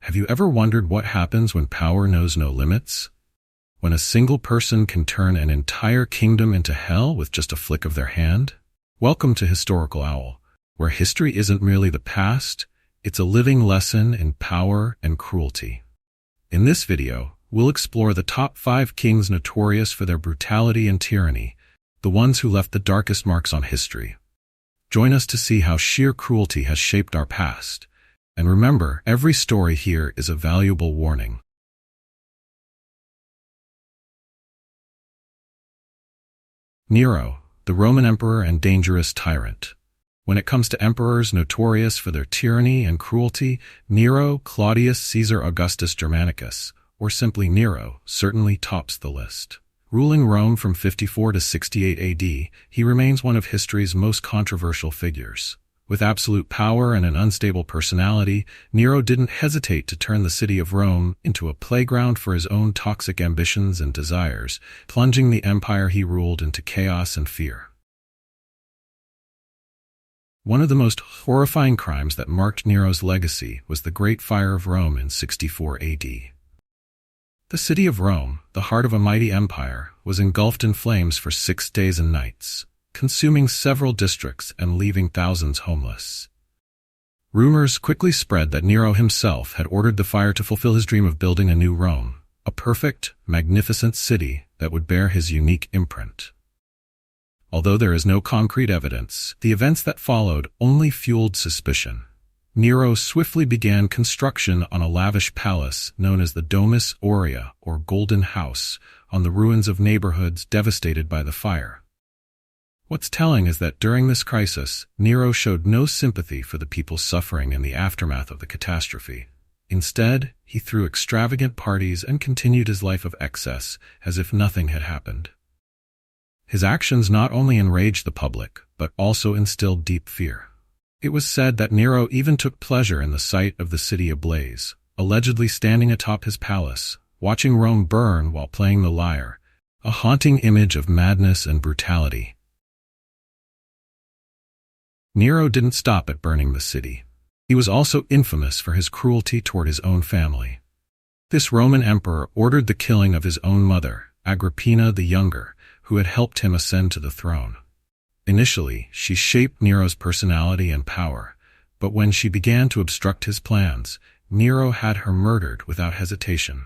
Have you ever wondered what happens when power knows no limits? When a single person can turn an entire kingdom into hell with just a flick of their hand? Welcome to Historical Owl, where history isn't merely the past, it's a living lesson in power and cruelty. In this video, we'll explore the top 5 kings notorious for their brutality and tyranny, the ones who left the darkest marks on history. Join us to see how sheer cruelty has shaped our past. And remember, every story here is a valuable warning. Nero, the Roman emperor and dangerous tyrant. When it comes to emperors notorious for their tyranny and cruelty, Nero, Claudius Caesar Augustus Germanicus, or simply Nero, certainly tops the list. Ruling Rome from 54 to 68 AD, he remains one of history's most controversial figures. With absolute power and an unstable personality, Nero didn't hesitate to turn the city of Rome into a playground for his own toxic ambitions and desires, plunging the empire he ruled into chaos and fear. One of the most horrifying crimes that marked Nero's legacy was the Great Fire of Rome in 64 AD. The city of Rome, the heart of a mighty empire, was engulfed in flames for 6 days and nights, consuming several districts and leaving thousands homeless. Rumors quickly spread that Nero himself had ordered the fire to fulfill his dream of building a new Rome, a perfect, magnificent city that would bear his unique imprint. Although there is no concrete evidence, the events that followed only fueled suspicion. Nero swiftly began construction on a lavish palace known as the Domus Aurea, or Golden House, on the ruins of neighborhoods devastated by the fire. What's telling is that during this crisis, Nero showed no sympathy for the people suffering in the aftermath of the catastrophe. Instead, he threw extravagant parties and continued his life of excess as if nothing had happened. His actions not only enraged the public, but also instilled deep fear. It was said that Nero even took pleasure in the sight of the city ablaze, allegedly standing atop his palace, watching Rome burn while playing the lyre, a haunting image of madness and brutality. Nero didn't stop at burning the city. He was also infamous for his cruelty toward his own family. This Roman emperor ordered the killing of his own mother, Agrippina the Younger, who had helped him ascend to the throne. Initially, she shaped Nero's personality and power, but when she began to obstruct his plans, Nero had her murdered without hesitation.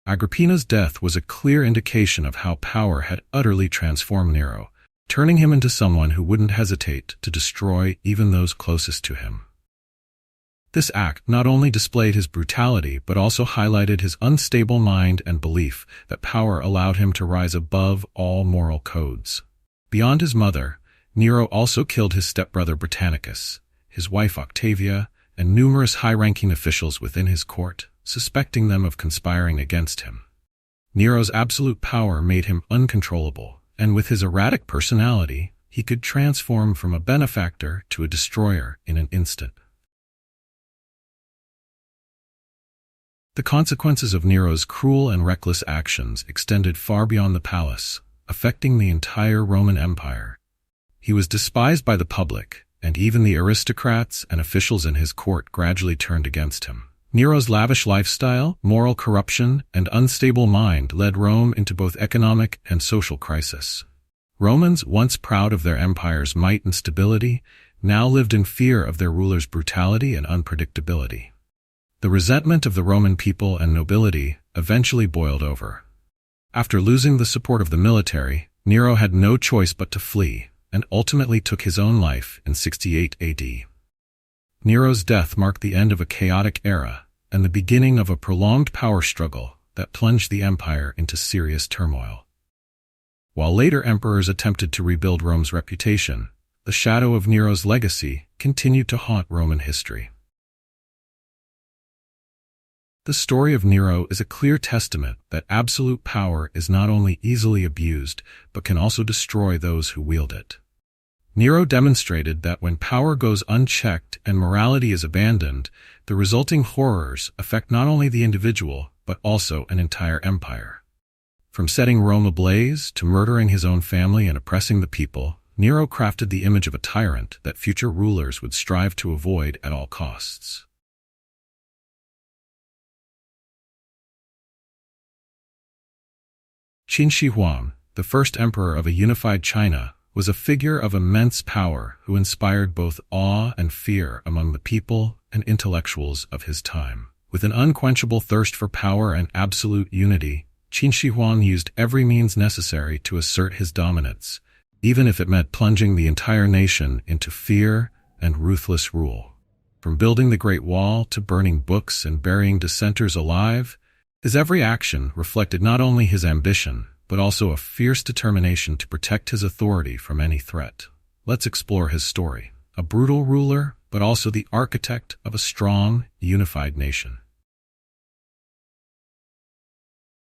Agrippina's death was a clear indication of how power had utterly transformed Nero, turning him into someone who wouldn't hesitate to destroy even those closest to him. This act not only displayed his brutality but also highlighted his unstable mind and belief that power allowed him to rise above all moral codes. Beyond his mother, Nero also killed his stepbrother Britannicus, his wife Octavia, and numerous high-ranking officials within his court, suspecting them of conspiring against him. Nero's absolute power made him uncontrollable, and with his erratic personality, he could transform from a benefactor to a destroyer in an instant. The consequences of Nero's cruel and reckless actions extended far beyond the palace, affecting the entire Roman Empire. He was despised by the public, and even the aristocrats and officials in his court gradually turned against him. Nero's lavish lifestyle, moral corruption, and unstable mind led Rome into both economic and social crisis. Romans, once proud of their empire's might and stability, now lived in fear of their ruler's brutality and unpredictability. The resentment of the Roman people and nobility eventually boiled over. After losing the support of the military, Nero had no choice but to flee, and ultimately took his own life in 68 AD. Nero's death marked the end of a chaotic era and the beginning of a prolonged power struggle that plunged the empire into serious turmoil. While later emperors attempted to rebuild Rome's reputation, the shadow of Nero's legacy continued to haunt Roman history. The story of Nero is a clear testament that absolute power is not only easily abused, but can also destroy those who wield it. Nero demonstrated that when power goes unchecked and morality is abandoned, the resulting horrors affect not only the individual, but also an entire empire. From setting Rome ablaze to murdering his own family and oppressing the people, Nero crafted the image of a tyrant that future rulers would strive to avoid at all costs. Qin Shi Huang, the first emperor of a unified China, was a figure of immense power who inspired both awe and fear among the people and intellectuals of his time. With an unquenchable thirst for power and absolute unity, Qin Shi Huang used every means necessary to assert his dominance, even if it meant plunging the entire nation into fear and ruthless rule. From building the Great Wall to burning books and burying dissenters alive, his every action reflected not only his ambition, but also a fierce determination to protect his authority from any threat. Let's explore his story. A brutal ruler, but also the architect of a strong, unified nation.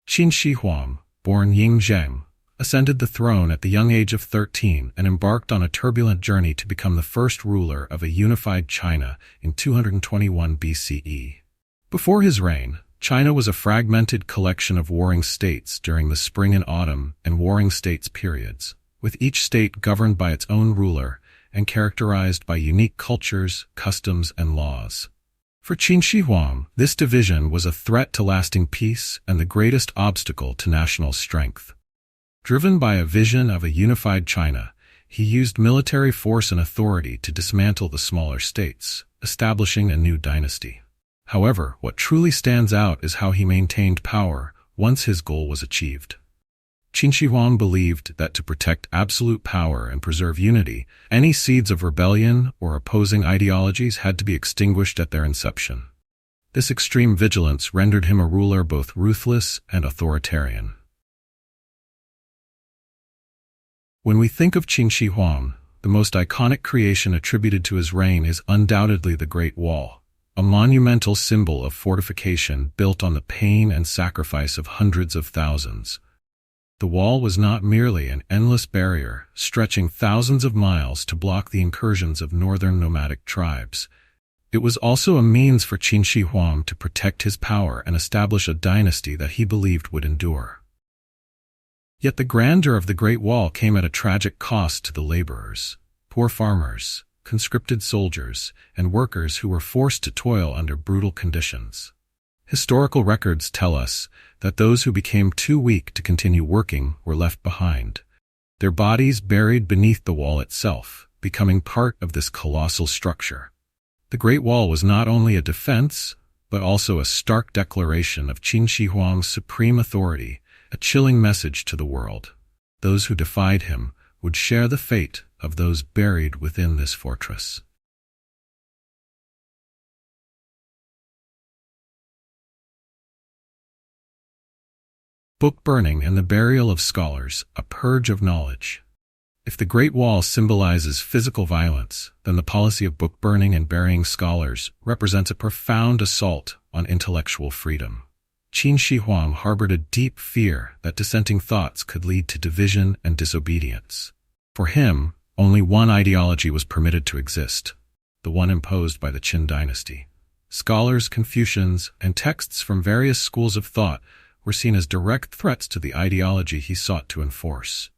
Qin Shi Huang, born Ying Zheng, ascended the throne at the young age of 13 and embarked on a turbulent journey to become the first ruler of a unified China in 221 BCE. Before his reign, China was a fragmented collection of warring states during the Spring and Autumn and Warring States periods, with each state governed by its own ruler and characterized by unique cultures, customs, and laws. For Qin Shi Huang, this division was a threat to lasting peace and the greatest obstacle to national strength. Driven by a vision of a unified China, he used military force and authority to dismantle the smaller states, establishing a new dynasty. However, what truly stands out is how he maintained power once his goal was achieved. Qin Shi Huang believed that to protect absolute power and preserve unity, any seeds of rebellion or opposing ideologies had to be extinguished at their inception. This extreme vigilance rendered him a ruler both ruthless and authoritarian. When we think of Qin Shi Huang, the most iconic creation attributed to his reign is undoubtedly the Great Wall, a monumental symbol of fortification built on the pain and sacrifice of hundreds of thousands. The wall was not merely an endless barrier stretching thousands of miles to block the incursions of northern nomadic tribes. It was also a means for Qin Shi Huang to protect his power and establish a dynasty that he believed would endure. Yet the grandeur of the Great Wall came at a tragic cost to the laborers, poor farmers, conscripted soldiers, and workers who were forced to toil under brutal conditions. Historical records tell us that those who became too weak to continue working were left behind, their bodies buried beneath the wall itself, becoming part of this colossal structure. The Great Wall was not only a defense, but also a stark declaration of Qin Shi Huang's supreme authority, a chilling message to the world. Those who defied him would share the fate of those buried within this fortress. Book burning and the burial of scholars, a purge of knowledge. If the Great Wall symbolizes physical violence, then the policy of book burning and burying scholars represents a profound assault on intellectual freedom. Qin Shi Huang harbored a deep fear that dissenting thoughts could lead to division and disobedience. For him, only one ideology was permitted to exist, the one imposed by the Qin dynasty. Scholars, Confucians, and texts from various schools of thought were seen as direct threats to the ideology he sought to enforce.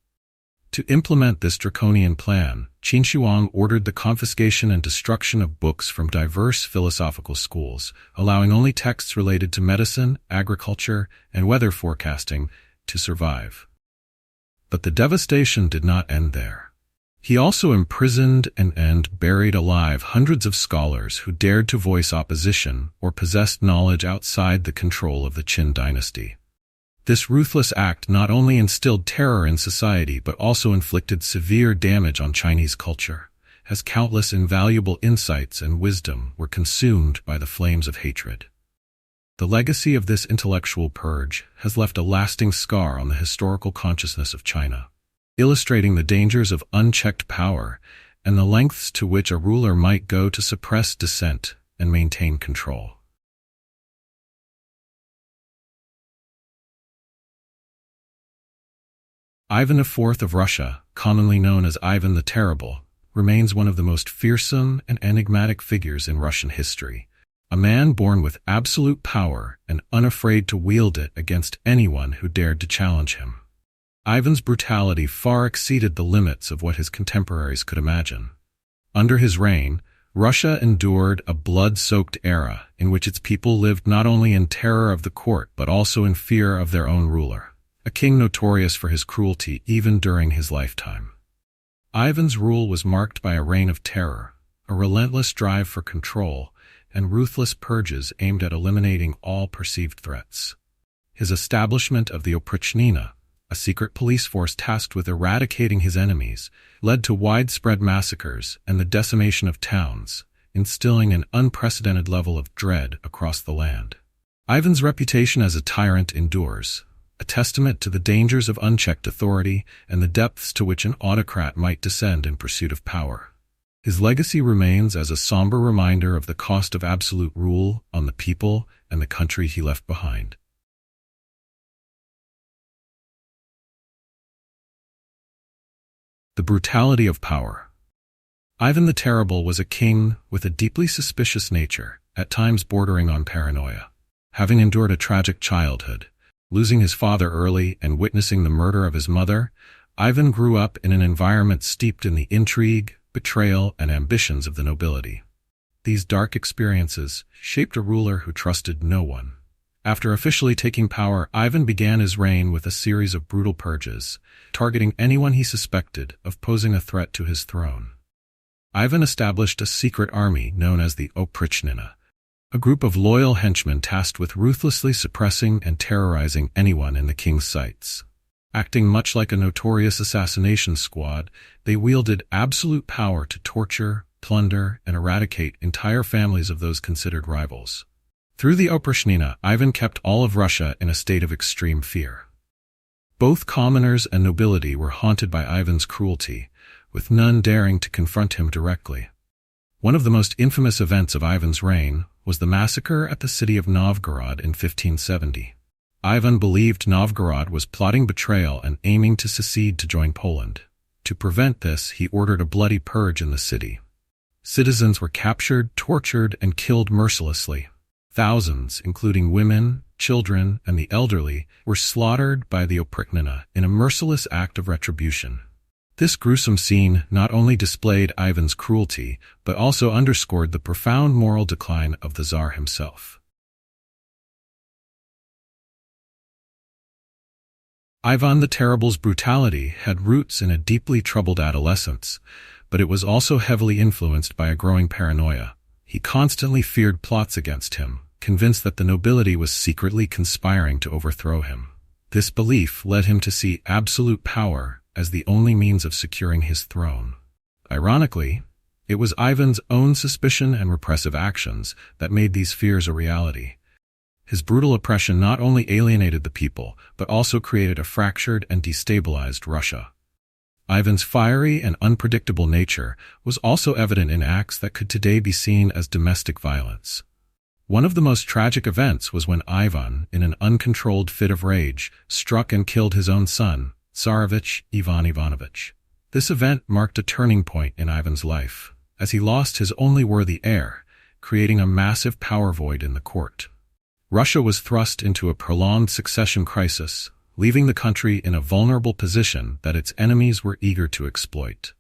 To implement this draconian plan, Qin Shi Huang ordered the confiscation and destruction of books from diverse philosophical schools, allowing only texts related to medicine, agriculture, and weather forecasting to survive. But the devastation did not end there. He also imprisoned and buried alive hundreds of scholars who dared to voice opposition or possessed knowledge outside the control of the Qin dynasty. This ruthless act not only instilled terror in society but also inflicted severe damage on Chinese culture, as countless invaluable insights and wisdom were consumed by the flames of hatred. The legacy of this intellectual purge has left a lasting scar on the historical consciousness of China, illustrating the dangers of unchecked power and the lengths to which a ruler might go to suppress dissent and maintain control. Ivan IV of Russia, commonly known as Ivan the Terrible, remains one of the most fearsome and enigmatic figures in Russian history, a man born with absolute power and unafraid to wield it against anyone who dared to challenge him. Ivan's brutality far exceeded the limits of what his contemporaries could imagine. Under his reign, Russia endured a blood-soaked era in which its people lived not only in terror of the court but also in fear of their own ruler. a king notorious for his cruelty even during his lifetime. Ivan's rule was marked by a reign of terror, a relentless drive for control, and ruthless purges aimed at eliminating all perceived threats. His establishment of the oprichnina, a secret police force tasked with eradicating his enemies, led to widespread massacres and the decimation of towns, instilling an unprecedented level of dread across the land. Ivan's reputation as a tyrant endures, a testament to the dangers of unchecked authority and the depths to which an autocrat might descend in pursuit of power. His legacy remains as a somber reminder of the cost of absolute rule on the people and the country he left behind. The brutality of power. Ivan the Terrible was a king with a deeply suspicious nature, at times bordering on paranoia. Having endured a tragic childhood, losing his father early and witnessing the murder of his mother, Ivan grew up in an environment steeped in the intrigue, betrayal, and ambitions of the nobility. These dark experiences shaped a ruler who trusted no one. After officially taking power, Ivan began his reign with a series of brutal purges, targeting anyone he suspected of posing a threat to his throne. Ivan established a secret army known as the oprichnina, a group of loyal henchmen tasked with ruthlessly suppressing and terrorizing anyone in the king's sights. Acting much like a notorious assassination squad, they wielded absolute power to torture, plunder, and eradicate entire families of those considered rivals. Through the oprichnina, Ivan kept all of Russia in a state of extreme fear. Both commoners and nobility were haunted by Ivan's cruelty, with none daring to confront him directly. One of the most infamous events of Ivan's reign was the massacre at the city of Novgorod in 1570. Ivan believed Novgorod was plotting betrayal and aiming to secede to join Poland. To prevent this, he ordered a bloody purge in the city. Citizens were captured, tortured, and killed mercilessly. Thousands, including women, children, and the elderly, were slaughtered by the oprichnina in a merciless act of retribution. This gruesome scene not only displayed Ivan's cruelty, but also underscored the profound moral decline of the Tsar himself. Ivan the Terrible's brutality had roots in a deeply troubled adolescence, but it was also heavily influenced by a growing paranoia. He constantly feared plots against him, convinced that the nobility was secretly conspiring to overthrow him. This belief led him to see absolute power as the only means of securing his throne. Ironically, it was Ivan's own suspicion and repressive actions that made these fears a reality. His brutal oppression not only alienated the people, but also created a fractured and destabilized Russia. Ivan's fiery and unpredictable nature was also evident in acts that could today be seen as domestic violence. One of the most tragic events was when Ivan, in an uncontrolled fit of rage, struck and killed his own son, Tsarevich Ivan Ivanovich. This event marked a turning point in Ivan's life, as he lost his only worthy heir, creating a massive power void in the court. Russia was thrust into a prolonged succession crisis, leaving the country in a vulnerable position that its enemies were eager to exploit.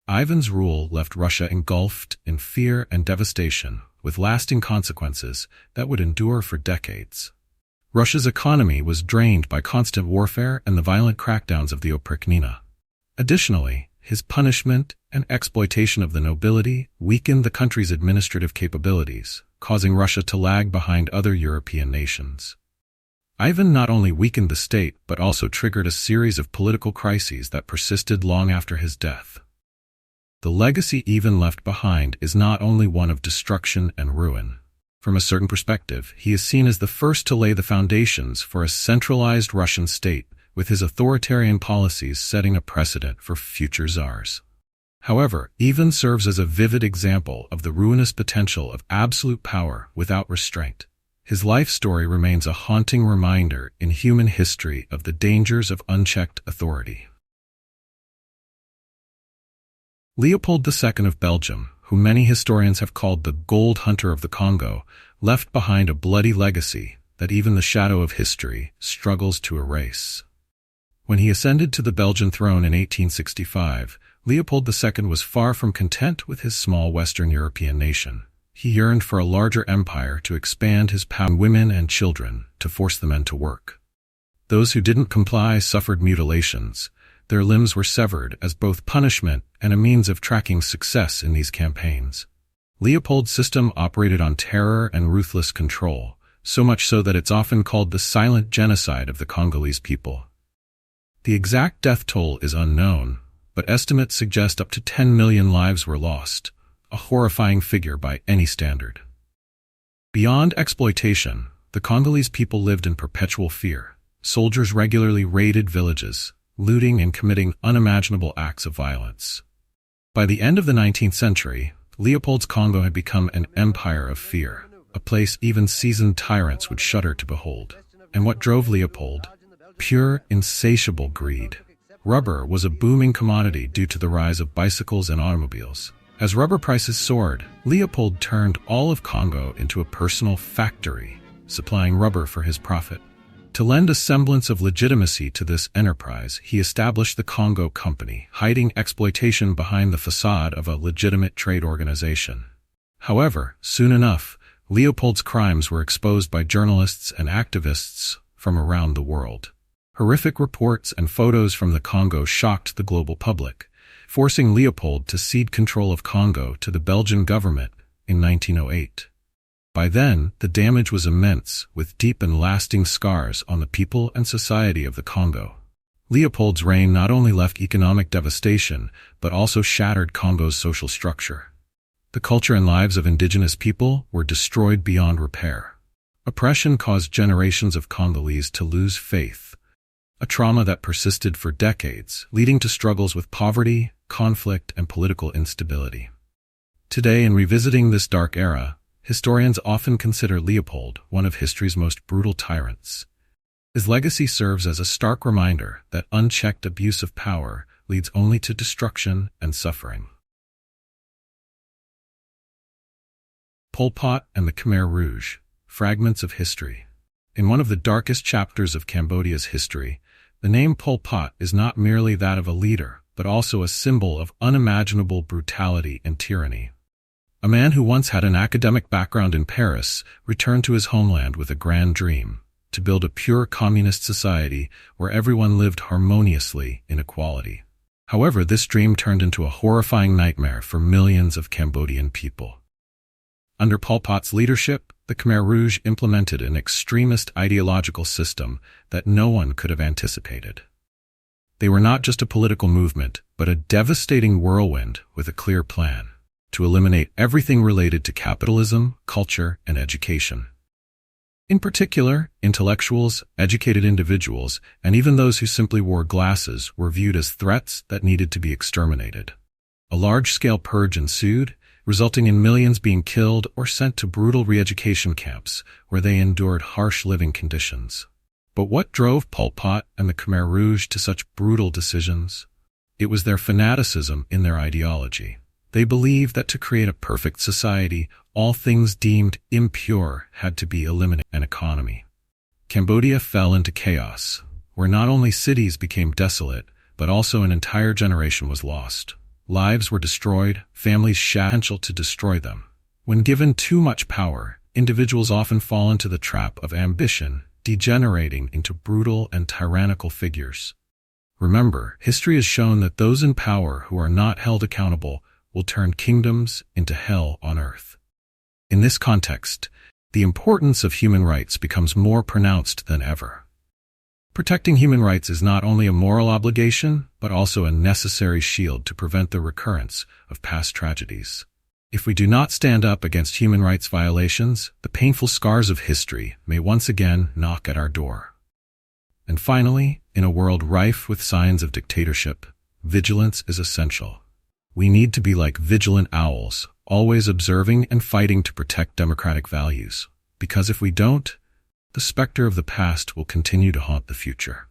Ivan's rule left Russia engulfed in fear and devastation, with lasting consequences that would endure for decades. Russia's economy was drained by constant warfare and the violent crackdowns of the oprichnina. Additionally, his punishment and exploitation of the nobility weakened the country's administrative capabilities, causing Russia to lag behind other European nations. Ivan not only weakened the state but also triggered a series of political crises that persisted long after his death. The legacy Ivan left behind is not only one of destruction and ruin. From a certain perspective, he is seen as the first to lay the foundations for a centralized Russian state, with his authoritarian policies setting a precedent for future czars. However, Ivan serves as a vivid example of the ruinous potential of absolute power without restraint. His life story remains a haunting reminder in human history of the dangers of unchecked authority. Leopold II of Belgium, whom many historians have called the Gold Hunter of the Congo, left behind a bloody legacy that even the shadow of history struggles to erase. When he ascended to the Belgian throne in 1865, Leopold II was far from content with his small Western European nation. He yearned for a larger empire to expand his power on women and children to force the men to work. Those who didn't comply suffered mutilations. Their limbs were severed as both punishment and a means of tracking success in these campaigns. Leopold's system operated on terror and ruthless control, so much so that it's often called the silent genocide of the Congolese people. The exact death toll is unknown, but estimates suggest up to 10 million lives were lost, a horrifying figure by any standard. Beyond exploitation, the Congolese people lived in perpetual fear. Soldiers regularly raided villages, looting and committing unimaginable acts of violence. By the end of the 19th century, Leopold's Congo had become an empire of fear, a place even seasoned tyrants would shudder to behold. And what drove Leopold? Pure, insatiable greed. Rubber was a booming commodity due to the rise of bicycles and automobiles. As rubber prices soared, Leopold turned all of Congo into a personal factory, supplying rubber for his profit. To lend a semblance of legitimacy to this enterprise, he established the Congo Company, hiding exploitation behind the facade of a legitimate trade organization. However, soon enough, Leopold's crimes were exposed by journalists and activists from around the world. Horrific reports and photos from the Congo shocked the global public, forcing Leopold to cede control of Congo to the Belgian government in 1908. By then, the damage was immense, with deep and lasting scars on the people and society of the Congo. Leopold's reign not only left economic devastation, but also shattered Congo's social structure. The culture and lives of indigenous people were destroyed beyond repair. Oppression caused generations of Congolese to lose faith, a trauma that persisted for decades, leading to struggles with poverty, conflict, and political instability. Today, in revisiting this dark era, historians often consider Leopold one of history's most brutal tyrants. His legacy serves as a stark reminder that unchecked abuse of power leads only to destruction and suffering. Pol Pot and the Khmer Rouge, fragments of history. In one of the darkest chapters of Cambodia's history, the name Pol Pot is not merely that of a leader, but also a symbol of unimaginable brutality and tyranny. A man who once had an academic background in Paris returned to his homeland with a grand dream, to build a pure communist society where everyone lived harmoniously in equality. However, this dream turned into a horrifying nightmare for millions of Cambodian people. Under Pol Pot's leadership, the Khmer Rouge implemented an extremist ideological system that no one could have anticipated. They were not just a political movement, but a devastating whirlwind with a clear plan: to eliminate everything related to capitalism, culture, and education. In particular, intellectuals, educated individuals, and even those who simply wore glasses were viewed as threats that needed to be exterminated. A large-scale purge ensued, resulting in millions being killed or sent to brutal re-education camps where they endured harsh living conditions. But what drove Pol Pot and the Khmer Rouge to such brutal decisions? It was their fanaticism in their ideology. They believed that to create a perfect society, all things deemed impure had to be eliminated. An economy. Cambodia fell into chaos, where not only cities became desolate, but also an entire generation was lost. Lives were destroyed, families shattered, potential to destroy them. When given too much power, individuals often fall into the trap of ambition, degenerating into brutal and tyrannical figures. Remember, history has shown that those in power who are not held accountable will turn kingdoms into hell on earth. In this context, the importance of human rights becomes more pronounced than ever. Protecting human rights is not only a moral obligation, but also a necessary shield to prevent the recurrence of past tragedies. If we do not stand up against human rights violations, the painful scars of history may once again knock at our door. And finally, in a world rife with signs of dictatorship, vigilance is essential. We need to be like vigilant owls, always observing and fighting to protect democratic values. Because if we don't, the specter of the past will continue to haunt the future.